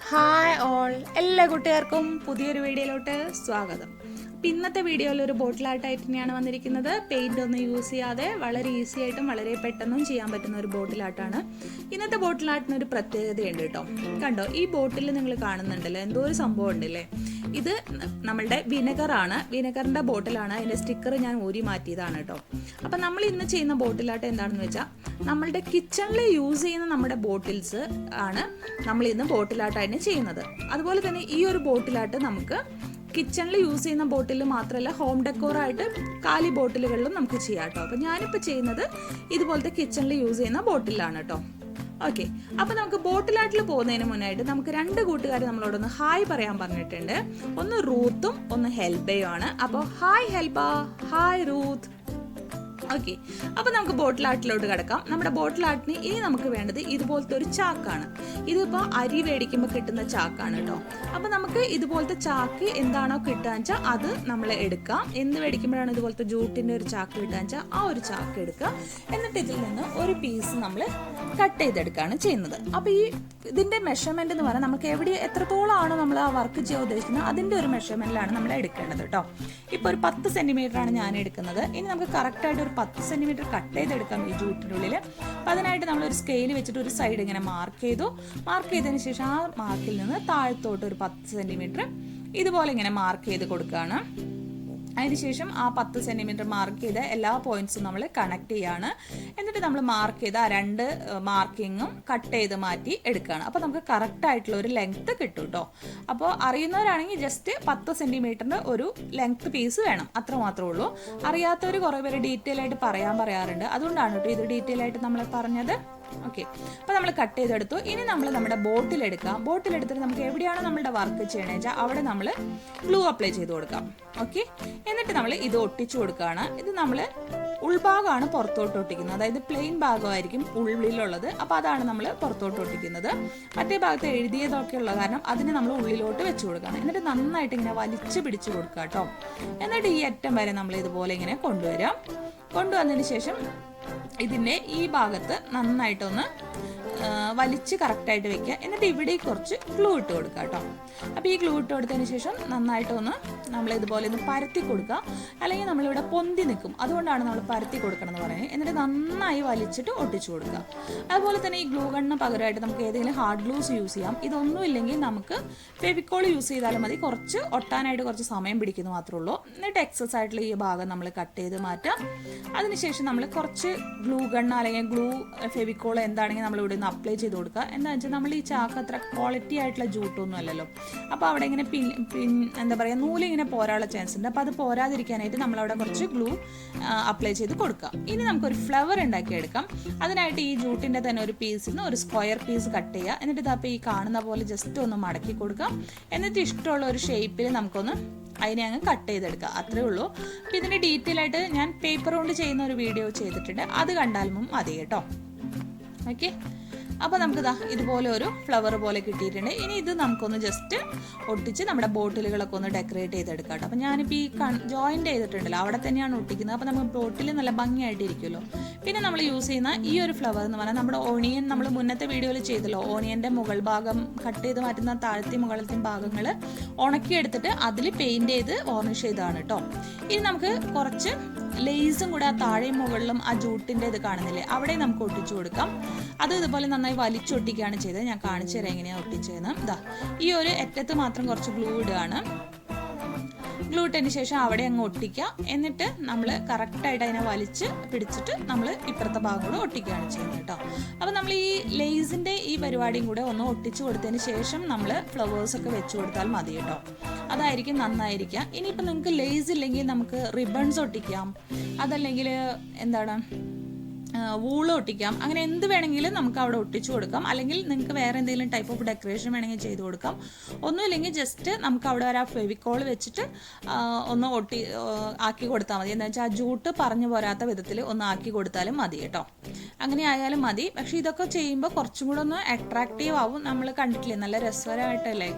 Hi all, എല്ലാ കുട്ടികൾക്കും പുതിയൊരു വീഡിയോയിലോട്ട് സ്വാഗതം. അപ്പം ഇന്നത്തെ വീഡിയോയിൽ ഒരു ബോട്ടിൽ ആർട്ടായിട്ട് തന്നെയാണ് വന്നിരിക്കുന്നത്. പെയിൻ്റ് ഒന്നും യൂസ് ചെയ്യാതെ വളരെ ഈസി ആയിട്ടും വളരെ പെട്ടെന്നും ചെയ്യാൻ പറ്റുന്ന ഒരു ബോട്ടിൽ ആർട്ടാണ്. ഇന്നത്തെ ബോട്ടിൽ ആർട്ടിന് ഒരു പ്രത്യേകതയുണ്ട് കേട്ടോ. കണ്ടോ, ഈ ബോട്ടിൽ നിങ്ങൾ കാണുന്നുണ്ടല്ലോ, എന്തോ ഒരു സംഭവം ഉണ്ടല്ലേ. ഇത് നമ്മളുടെ വിനെഗറാണ്, വിനെഗറിൻ്റെ ബോട്ടിലാണ്. അതിൻ്റെ സ്റ്റിക്കർ ഞാൻ ഊരി മാറ്റിയതാണ് കേട്ടോ. അപ്പം നമ്മൾ ഇന്ന് ചെയ്യുന്ന ബോട്ടിൽ ആർട്ട് എന്താണെന്ന് വെച്ചാൽ, നമ്മളുടെ കിച്ചണിൽ യൂസ് ചെയ്യുന്ന നമ്മുടെ ബോട്ടിൽസ് ആണ് നമ്മൾ ഇന്ന് ബോട്ടിൽ ആർട്ടായിട്ട് ചെയ്യുന്നത്. അതുപോലെ തന്നെ ഈ ഒരു ബോട്ടിൽ ആർട്ട് നമുക്ക് കിച്ചണിൽ യൂസ് ചെയ്യുന്ന ബോട്ടിൽ മാത്രമല്ല, ഹോം ഡെക്കോറായിട്ട് കാലി ബോട്ടിലുകളിലും നമുക്ക് ചെയ്യാം കേട്ടോ. അപ്പം ഞാനിപ്പോൾ ചെയ്യുന്നത് ഇതുപോലത്തെ കിച്ചണിൽ യൂസ് ചെയ്യുന്ന ബോട്ടിലാണ് കേട്ടോ. ഓക്കെ, അപ്പോൾ നമുക്ക് ബോട്ടിൽ ആർട്ടിൽ പോകുന്നതിന് മുന്നായിട്ട് നമുക്ക് രണ്ട് കൂട്ടുകാർ നമ്മളോടൊന്ന് ഹായ് പറയാൻ പറഞ്ഞിട്ടുണ്ട്. ഒന്ന് റൂത്തും ഒന്ന് ഹെൽബയും ആണ്. അപ്പോൾ ഹായ് ഹെൽബ, ഹായ് റൂത്ത്. ഓക്കെ, അപ്പോൾ നമുക്ക് ബോട്ടിൽ ആർട്ടിലോട്ട് കിടക്കാം. നമ്മുടെ ബോട്ടിൽ ആർട്ടിന് ഇനി നമുക്ക് വേണ്ടത് ഇതുപോലത്തെ ഒരു ചാക്കാണ്. ഇതിപ്പോൾ അരി മേടിക്കുമ്പോൾ കിട്ടുന്ന ചാക്കാണ് കേട്ടോ. അപ്പോൾ നമുക്ക് ഇതുപോലത്തെ ചാക്ക് എന്താണോ കിട്ടുക വെച്ചാൽ അത് നമ്മൾ എടുക്കാം. എന്ത് മേടിക്കുമ്പോഴാണ് ഇതുപോലത്തെ ജൂട്ടിൻ്റെ ഒരു ചാക്ക് കിട്ടുക വെച്ചാൽ ആ ഒരു ചാക്ക് എടുക്കുക. എന്നിട്ട് ഇതിൽ നിന്ന് ഒരു പീസ് നമ്മൾ കട്ട് ചെയ്തെടുക്കുകയാണ് ചെയ്യുന്നത്. അപ്പോൾ ഇതിൻ്റെ മെഷർമെൻറ്റ് എന്ന് പറഞ്ഞാൽ നമുക്ക് എത്രത്തോളമാണോ നമ്മൾ ആ വർക്ക് ചെയ്യാൻ ഉദ്ദേശിക്കുന്നത് അതിൻ്റെ ഒരു മെഷർമെൻറ്റിലാണ് നമ്മൾ എടുക്കേണ്ടത് കേട്ടോ. ഇപ്പോൾ ഒരു 10 സെൻറ്റിമീറ്ററാണ് ഞാൻ എടുക്കുന്നത്. ഇനി നമുക്ക് കറക്റ്റായിട്ട് ഒരു 10 സെൻറ്റിമീറ്റർ കട്ട് ചെയ്തെടുക്കാം ഈ ജൂട്ടിൻ്റെ ഉള്ളിൽ. അപ്പം അതിനായിട്ട് നമ്മളൊരു സ്കെയിൽ വെച്ചിട്ട് ഒരു സൈഡ് ഇങ്ങനെ മാർക്ക് ചെയ്തതിന് ശേഷം ആ മാർക്കിൽ നിന്ന് താഴത്തോട്ട് ഒരു 10 സെൻറ്റിമീറ്റർ ഇതുപോലെ ഇങ്ങനെ മാർക്ക് ചെയ്ത് കൊടുക്കുകയാണ്. അതിനുശേഷം ആ 10 സെൻറ്റിമീറ്റർ മാർക്ക് ചെയ്ത എല്ലാ പോയിന്റ്സും നമ്മൾ കണക്ട് ചെയ്യാണ്. എന്നിട്ട് നമ്മൾ മാർക്ക് ചെയ്ത ആ 2 മാർക്കിങ്ങും കട്ട് ചെയ്ത് മാറ്റി എടുക്കുകയാണ്. അപ്പോൾ നമുക്ക് കറക്റ്റ് ആയിട്ടുള്ള ഒരു ലെങ്ത്ത് കിട്ടും കേട്ടോ. അപ്പോൾ അറിയുന്നവരാണെങ്കിൽ ജസ്റ്റ് 10 സെൻറ്റിമീറ്ററിൻ്റെ ഒരു ലെങ്ത്ത് പീസ് വേണം, അത്ര മാത്രമേ ഉള്ളൂ. അറിയാത്തവർ കുറേ പേര് ഡീറ്റെയിൽ ആയിട്ട് പറയാറുണ്ട്. അതുകൊണ്ടാണ് കേട്ടോ ഇത് ഡീറ്റെയിൽ ആയിട്ട് നമ്മൾ പറഞ്ഞത്. ഓക്കെ, അപ്പോൾ നമ്മൾ കട്ട് ചെയ്തെടുത്തു. ഇനി നമ്മൾ നമ്മുടെ ബോട്ടിൽ എടുക്കാം. ബോട്ടിൽ എടുത്തിട്ട് നമുക്ക് എവിടെയാണോ നമ്മുടെ വർക്ക് ചെയ്യണമെന്ന് വെച്ചാൽ അവിടെ നമ്മൾ ഗ്ലൂ അപ്ലൈ ചെയ്ത് കൊടുക്കാം. ഓക്കെ, എന്നിട്ട് നമ്മൾ ഇത് ഒട്ടിച്ചു കൊടുക്കുകയാണ്. ഇത് നമ്മൾ ഉൾഭാഗമാണ് പുറത്തോട്ട് ഒട്ടിക്കുന്നത്, അതായത് പ്ലെയിൻ ഭാഗമായിരിക്കും ഉള്ളിലുള്ളത്. അപ്പോൾ അതാണ് നമ്മൾ പുറത്തോട്ട് ഒട്ടിക്കുന്നത്. മറ്റേ ഭാഗത്ത് എഴുതിയതൊക്കെ ഉള്ള കാരണം അതിന് നമ്മൾ ഉള്ളിലോട്ട് വെച്ച് കൊടുക്കുകയാണ്. എന്നിട്ട് നന്നായിട്ട് ഇങ്ങനെ വലിച്ചു പിടിച്ചു കൊടുക്കുക കേട്ടോ. എന്നിട്ട് ഈ അറ്റം വരെ നമ്മൾ ഇതുപോലെ ഇങ്ങനെ കൊണ്ടുവന്നതിന് ശേഷം ഇതിൻ്റെ ഈ ഭാഗത്ത് നന്നായിട്ടൊന്ന് വലിച്ച് കറക്റ്റായിട്ട് വെക്കുക. എന്നിട്ട് ഇവിടെ കുറച്ച് ഗ്ലൂ ഇട്ട് കൊടുക്കുക കേട്ടോ. അപ്പോൾ ഈ ഗ്ലൂ ഇട്ട് കൊടുത്തതിന് ശേഷം നന്നായിട്ടൊന്ന് നമ്മൾ ഇതുപോലെ ഒന്ന് പരത്തി കൊടുക്കുക. അല്ലെങ്കിൽ നമ്മളിവിടെ പൊന്തി നിൽക്കും, അതുകൊണ്ടാണ് നമ്മൾ പരത്തി കൊടുക്കണം എന്ന് പറയുന്നത്. എന്നിട്ട് നന്നായി വലിച്ചിട്ട് ഒട്ടിച്ചു കൊടുക്കുക. അതുപോലെ തന്നെ ഈ ഗ്ലൂ ഗണ്ണിന് പകരമായിട്ട് നമുക്ക് ഏതെങ്കിലും ഹാർഡ് ഗ്ലൂസ് യൂസ് ചെയ്യാം. ഇതൊന്നും ഇല്ലെങ്കിൽ നമുക്ക് ഫെവിക്കോൾ യൂസ് ചെയ്താലും മതി. കുറച്ച് ഒട്ടാനായിട്ട് കുറച്ച് സമയം പിടിക്കുന്നു മാത്രമേ ഉള്ളൂ. എന്നിട്ട് എക്സസ് ആയിട്ടുള്ള ഈ ഭാഗം നമ്മൾ കട്ട് ചെയ്ത് മാറ്റാം. അതിനുശേഷം നമ്മൾ കുറച്ച് ഗ്ലൂ ഗണ്ണ് അല്ലെങ്കിൽ ഗ്ലൂ ഫെവിക്കോൾ എന്താണെങ്കിൽ നമ്മൾ ഇവിടെ നിന്ന് അപ്ലൈ ചെയ്ത് കൊടുക്കുക. എന്താ വെച്ചാൽ നമ്മൾ ഈ ചാക്ക് അത്ര ക്വാളിറ്റി ആയിട്ടുള്ള ജൂട്ടൊന്നും അല്ലല്ലോ. അപ്പോൾ അവിടെ ഇങ്ങനെ എന്താ പറയുക, നൂലിങ്ങനെ പോരാനുള്ള ചാൻസ് ഉണ്ട്. അപ്പോൾ അത് പോരാതിരിക്കാനായിട്ട് നമ്മളവിടെ കുറച്ച് ഗ്ലൂ അപ്ലൈ ചെയ്ത് കൊടുക്കുക. ഇനി നമുക്കൊരു ഫ്ലവർ ഉണ്ടാക്കിയെടുക്കാം. അതിനായിട്ട് ഈ ജൂട്ടിൻ്റെ തന്നെ ഒരു പീസിൽ നിന്ന് ഒരു സ്ക്വയർ പീസ് കട്ട് ചെയ്യുക. എന്നിട്ട് ഇതപ്പോൾ ഈ കാണുന്ന പോലെ ജസ്റ്റ് ഒന്ന് മടക്കി കൊടുക്കാം. എന്നിട്ട് ഇഷ്ടമുള്ള ഒരു ഷേപ്പിൽ നമുക്കൊന്ന് അതിനെ അങ്ങ് കട്ട് ചെയ്തെടുക്കുക, അത്രേ ഉള്ളൂ. അപ്പോൾ ഇതിൻ്റെ ഡീറ്റെയിൽ ആയിട്ട് ഞാൻ പേപ്പർ കൊണ്ട് ചെയ്യുന്ന ഒരു വീഡിയോ ചെയ്തിട്ടുണ്ട്, അത് കണ്ടാലും മതി കേട്ടോ. ഓക്കെ, അപ്പോൾ നമുക്കിതാ ഇതുപോലെ ഒരു ഫ്ലവർ പോലെ കിട്ടിയിട്ടുണ്ട്. ഇനി ഇത് നമുക്കൊന്ന് ജസ്റ്റ് ഒട്ടിച്ച് നമ്മുടെ ബോട്ടിലുകളൊക്കെ ഒന്ന് ഡെക്കറേറ്റ് ചെയ്തെടുക്കാം കേട്ടോ. അപ്പോൾ ഞാനിപ്പോൾ ഈ ജോയിൻ്റ് ചെയ്തിട്ടുണ്ടല്ലോ അവിടെ തന്നെയാണ് ഒട്ടിക്കുന്നത്. അപ്പോൾ നമ്മൾ ബോട്ടിൽ നല്ല ഭംഗിയായിട്ടിരിക്കുമല്ലോ. പിന്നെ നമ്മൾ യൂസ് ചെയ്യുന്ന ഈ ഒരു ഫ്ലവർ എന്ന് പറഞ്ഞാൽ നമ്മുടെ ഓണിയൻ, നമ്മൾ മുന്നത്തെ വീഡിയോയിൽ ചെയ്തല്ലോ, ഓണിയൻ്റെ മുകൾ ഭാഗം കട്ട് ചെയ്ത് മാറ്റുന്ന താഴത്തെ മുകളിലത്തെ ഭാഗങ്ങൾ ഉണക്കിയെടുത്തിട്ട് അതിൽ പെയിൻറ് ചെയ്ത് വാർണിഷ് ചെയ്തതാണ് കേട്ടോ. ഇനി നമുക്ക് കുറച്ച് ലേസും കൂടെ ആ താഴെയും മുകളിലും ആ ജൂട്ടിൻ്റെ ഇത് കാണുന്നില്ലേ, അവിടെ നമുക്ക് ഒട്ടിച്ചു കൊടുക്കാം. അത് ഇതുപോലെ നന്നായി വലിച്ചൊട്ടിക്കുകയാണ് ചെയ്തത്. ഞാൻ കാണിച്ചു തരാം എങ്ങനെയാണ് ഒട്ടിച്ചതെന്ന്. ഇതാ ഈ ഒരു അറ്റത്ത് മാത്രം കുറച്ച് ഗ്ലൂ ഇടുകയാണ്. ഗ്ലൂ ഇട്ടതിന് ശേഷം അവിടെ അങ്ങ് ഒട്ടിക്കുക. എന്നിട്ട് നമ്മൾ കറക്റ്റായിട്ട് അതിനെ വലിച്ച് പിടിച്ചിട്ട് നമ്മൾ ഇപ്പുറത്തെ ഭാഗം കൂടെ ഒട്ടിക്കുകയാണ് ചെയ്യുന്നത് കേട്ടോ. അപ്പോൾ നമ്മൾ ഈ ലേസിൻ്റെ ഈ പരിപാടിയും കൂടെ ഒന്ന് ഒട്ടിച്ചു കൊടുത്തതിന് ശേഷം നമ്മൾ ഫ്ലവേഴ്സൊക്കെ വെച്ച് കൊടുത്താൽ മതി കേട്ടോ. അതായിരിക്കും നന്നായിരിക്കുക. ഇനിയിപ്പോൾ നിങ്ങൾക്ക് ലേസ് ഇല്ലെങ്കിൽ നമുക്ക് റിബൺസ് ഒട്ടിക്കാം, അതല്ലെങ്കിൽ എന്താണ് വൂള് ഒട്ടിക്കാം. അങ്ങനെ എന്ത് വേണമെങ്കിലും നമുക്ക് അവിടെ ഒട്ടിച്ചു കൊടുക്കാം. അല്ലെങ്കിൽ നിങ്ങൾക്ക് വേറെ എന്തെങ്കിലും ടൈപ്പ് ഓഫ് ഡെക്കറേഷൻ വേണമെങ്കിൽ ചെയ്ത് കൊടുക്കാം. ഒന്നുമില്ലെങ്കിൽ ജസ്റ്റ് നമുക്ക് അവിടെ ഒരു ഫെവിക്കോൾ വെച്ചിട്ട് ഒന്ന് ആക്കി കൊടുത്താൽ മതി. എന്താ വെച്ചാൽ ആ ജൂട്ട് പറഞ്ഞു പോരാത്ത വിധത്തിൽ ഒന്ന് ആക്കി കൊടുത്താലും മതി കേട്ടോ. അങ്ങനെ ആയാലും മതി. പക്ഷേ ഇതൊക്കെ ചെയ്യുമ്പോൾ കുറച്ചും കൂടെ ഒന്ന് അട്രാക്റ്റീവ് ആവും. നമ്മൾ കണ്ടിട്ടില്ലേ, നല്ല രസകരമായിട്ടല്ലേ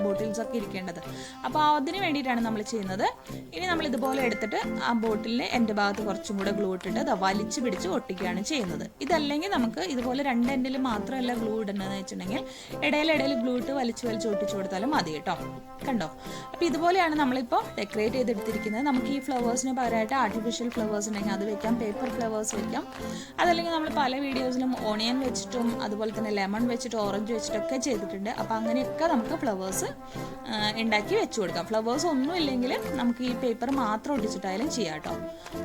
ബോട്ടിൽസൊക്കെ ഇരിക്കേണ്ടത്. അപ്പോൾ അതിന് വേണ്ടിയിട്ടാണ് നമ്മൾ ചെയ്യുന്നത്. ഇനി നമ്മൾ ഇതുപോലെ എടുത്തിട്ട് ആ ബോട്ടിലിൻ്റെ എൻ്റെ ഭാഗത്ത് കുറച്ചും കൂടെ ഗ്ലൂ ഇട്ടിട്ട് വലിച്ച് പിടിച്ച് ഒട്ടിക്കുകയാണ് ചെയ്യുന്നത്. ഇതല്ലെങ്കിൽ നമുക്ക് ഇതുപോലെ രണ്ട് എൻഡിൽ മാത്രമല്ല ഗ്ലൂ ഇടുന്നതെന്ന് വെച്ചിട്ടുണ്ടെങ്കിൽ ഇടയിൽ ഗ്ലൂ ഇട്ട് വലിച്ച് ഒട്ടിച്ചു കൊടുത്താലും മതി കേട്ടോ. കണ്ടോ? അപ്പോൾ ഇതുപോലെയാണ് നമ്മളിപ്പോൾ ഡെക്കറേറ്റ് ചെയ്തെടുത്തിരിക്കുന്നത്. നമുക്ക് ഈ ഫ്ലവേഴ്സിന് പകരമായിട്ട് ആർട്ടിഫിഷ്യൽ ഫ്ലവേഴ്സ് ഉണ്ടെങ്കിൽ അത് വെക്കാം, പേപ്പർ ഫ്ലവേഴ്സ് വെക്കാം. അതല്ലെങ്കിൽ നമ്മൾ പല വീഡിയോസിലും ഓണിയൻ വെച്ചിട്ടും അതുപോലെ തന്നെ ലെമൺ വെച്ചിട്ട് ഓറഞ്ച് വെച്ചിട്ടൊക്കെ ചെയ്തിട്ടുണ്ട്. അപ്പോൾ അങ്ങനെയൊക്കെ നമുക്ക് ഫ്ലവേഴ്സ് ഉണ്ടാക്കി വെച്ച് കൊടുക്കാം. ഫ്ലവേഴ്സ് ഒന്നും ഇല്ലെങ്കിൽ നമുക്ക് ഈ പേപ്പർ മാത്രം ഒട്ടിച്ചിട്ടായാലും ചെയ്യാം കേട്ടോ.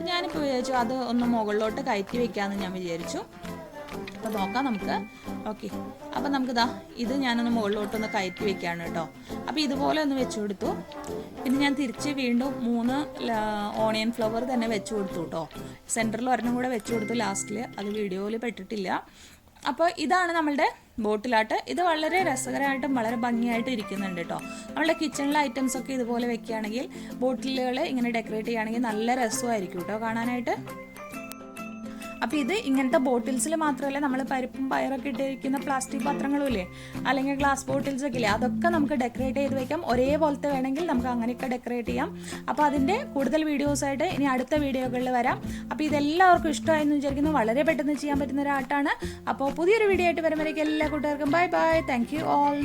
ഞാനിപ്പോൾ വിചാരിച്ചു അത് ഒന്ന് മുകളിലോട്ട് കയറ്റി വെക്കാമെന്ന് ഞാൻ വിചാരിച്ചു. അപ്പോൾ നോക്കാം നമുക്ക്. ഓക്കെ, അപ്പോൾ നമുക്കിതാ ഇത് ഞാനൊന്ന് മുകളിലോട്ടൊന്ന് കയറ്റി വെക്കുകയാണ് കേട്ടോ. അപ്പോൾ ഇതുപോലെ ഒന്ന് വെച്ച് കൊടുത്തു. പിന്നെ ഞാൻ തിരിച്ച് വീണ്ടും 3 ഓണിയൻ ഫ്ലവർ തന്നെ വെച്ച് കൊടുത്തു കേട്ടോ. സെൻറ്ററിൽ ഒരെണ്ണം കൂടെ വെച്ച് കൊടുത്തു ലാസ്റ്റിൽ, അത് വീഡിയോയിൽ പെട്ടിട്ടില്ല. അപ്പോൾ ഇതാണ് നമ്മളുടെ ബോട്ടിലാട്ട്. ഇത് വളരെ രസകരമായിട്ടും വളരെ ഭംഗിയായിട്ടും ഇരിക്കുന്നുണ്ട് കേട്ടോ. നമ്മളുടെ കിച്ചണിലെ ഐറ്റംസ് ഒക്കെ ഇതുപോലെ വെക്കുകയാണെങ്കിൽ ബോട്ടിലുകൾ ഇങ്ങനെ ഡെക്കറേറ്റ് ചെയ്യുകയാണെങ്കിൽ നല്ല രസമായിരിക്കും കേട്ടോ കാണാനായിട്ട്. അപ്പോൾ ഇത് ഇങ്ങനത്തെ ബോട്ടിൽസിൽ മാത്രമല്ല, നമ്മൾ പരിപ്പും പയറൊക്കെ ഇട്ടിരിക്കുന്ന പ്ലാസ്റ്റിക് പാത്രങ്ങളും ഇല്ലേ, അല്ലെങ്കിൽ ഗ്ലാസ് ബോട്ടിൽസ് ഒക്കെ ഇല്ലേ, അതൊക്കെ നമുക്ക് ഡെക്കറേറ്റ് ചെയ്ത് വെക്കാം. ഒരേപോലത്തെ വേണമെങ്കിൽ നമുക്ക് അങ്ങനെയൊക്കെ ഡെക്കറേറ്റ് ചെയ്യാം. അപ്പോൾ അതിൻ്റെ കൂടുതൽ വീഡിയോസായിട്ട് ഇനി അടുത്ത വീഡിയോകളിൽ വരാം. അപ്പോൾ ഇതെല്ലാവർക്കും ഇഷ്ടമായെന്ന് വിചാരിക്കുന്നു. വളരെ പെട്ടെന്ന് ചെയ്യാൻ പറ്റുന്ന ഒരു ആർട്ടാണ്. അപ്പോൾ പുതിയൊരു വീഡിയോ ആയിട്ട് വരുമ്പോഴേക്കും എല്ലാ കൂട്ടുകാർക്കും bye bye. Thank you all.